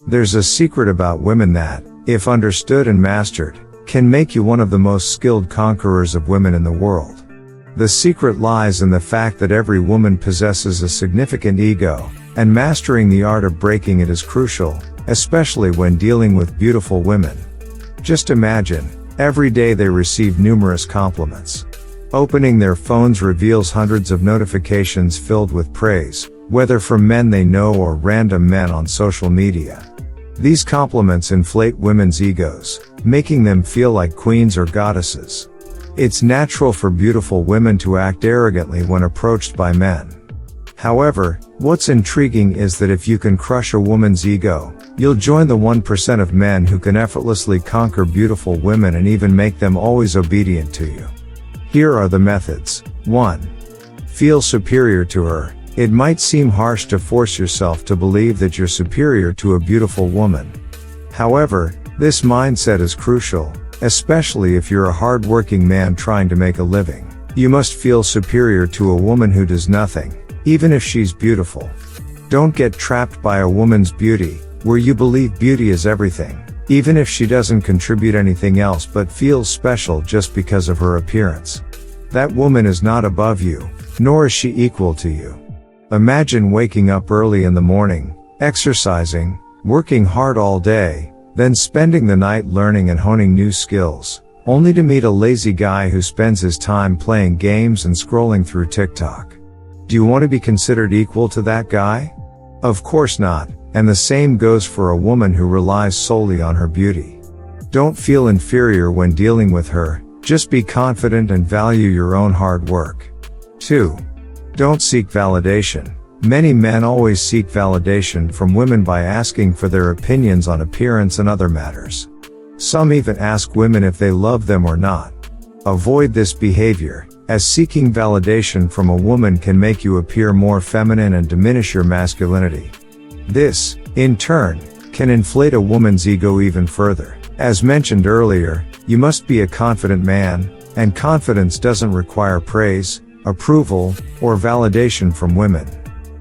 There's a secret about women that, if understood and mastered, can make you one of the most skilled conquerors of women in the world. The secret lies in the fact that every woman possesses a significant ego, and mastering the art of breaking it is crucial, especially when dealing with beautiful women. Just imagine, every day they receive numerous compliments. Opening their phones reveals hundreds of notifications filled with praise, whether from men they know or random men on social media. These compliments inflate women's egos, making them feel like queens or goddesses. It's natural for beautiful women to act arrogantly when approached by men. However, what's intriguing is that if you can crush a woman's ego, you'll join the 1% of men who can effortlessly conquer beautiful women and even make them always obedient to you. Here are the methods. 1. Feel superior to her. It might seem harsh to force yourself to believe that you're superior to a beautiful woman. However, this mindset is crucial, especially if you're a hard-working man trying to make a living. You must feel superior to a woman who does nothing, even if she's beautiful. Don't get trapped by a woman's beauty, where you believe beauty is everything, even if she doesn't contribute anything else but feels special just because of her appearance. That woman is not above you, nor is she equal to you. Imagine waking up early in the morning, exercising, working hard all day, then spending the night learning and honing new skills, only to meet a lazy guy who spends his time playing games and scrolling through TikTok. Do you want to be considered equal to that guy? Of course not, and the same goes for a woman who relies solely on her beauty. Don't feel inferior when dealing with her, just be confident and value your own hard work. 2. Don't seek validation. Many men always seek validation from women by asking for their opinions on appearance and other matters. Some even ask women if they love them or not. Avoid this behavior, as seeking validation from a woman can make you appear more feminine and diminish your masculinity. This, in turn, can inflate a woman's ego even further. As mentioned earlier, you must be a confident man, and confidence doesn't require praise, approval, or validation from women.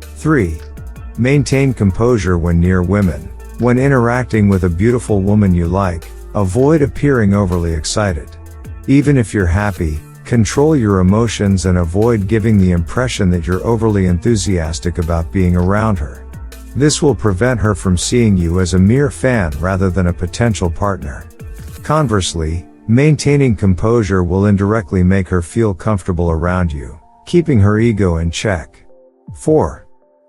3. Maintain composure when near women. When interacting with a beautiful woman you like, avoid appearing overly excited. Even if you're happy, control your emotions and avoid giving the impression that you're overly enthusiastic about being around her. This will prevent her from seeing you as a mere fan rather than a potential partner. Conversely, maintaining composure will indirectly make her feel comfortable around you, keeping her ego in check. 4.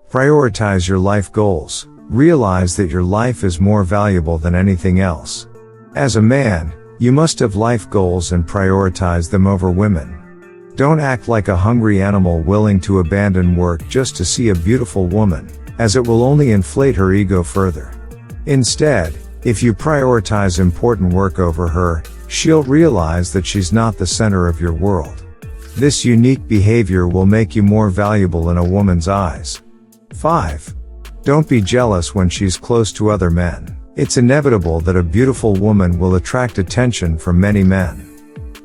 Prioritize your life goals. Realize that your life is more valuable than anything else. As a man, you must have life goals and prioritize them over women. Don't act like a hungry animal willing to abandon work just to see a beautiful woman, as it will only inflate her ego further. Instead, if you prioritize important work over her, she'll realize that she's not the center of your world. This unique behavior will make you more valuable in a woman's eyes. 5. Don't be jealous when she's close to other men. It's inevitable that a beautiful woman will attract attention from many men.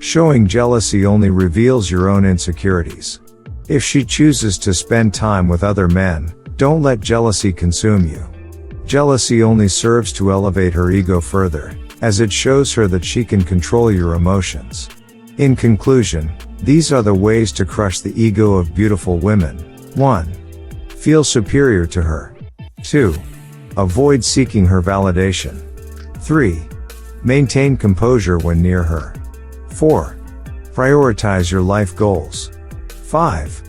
Showing jealousy only reveals your own insecurities. If she chooses to spend time with other men, don't let jealousy consume you. Jealousy only serves to elevate her ego further, as it shows her that she can control your emotions. In conclusion, these are the ways to crush the ego of beautiful women. 1. Feel superior to her. 2. Avoid seeking her validation. 3. Maintain composure when near her. 4. Prioritize your life goals. 5.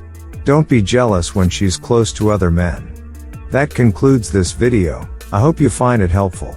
Don't be jealous when she's close to other men. That concludes this video. I hope you find it helpful.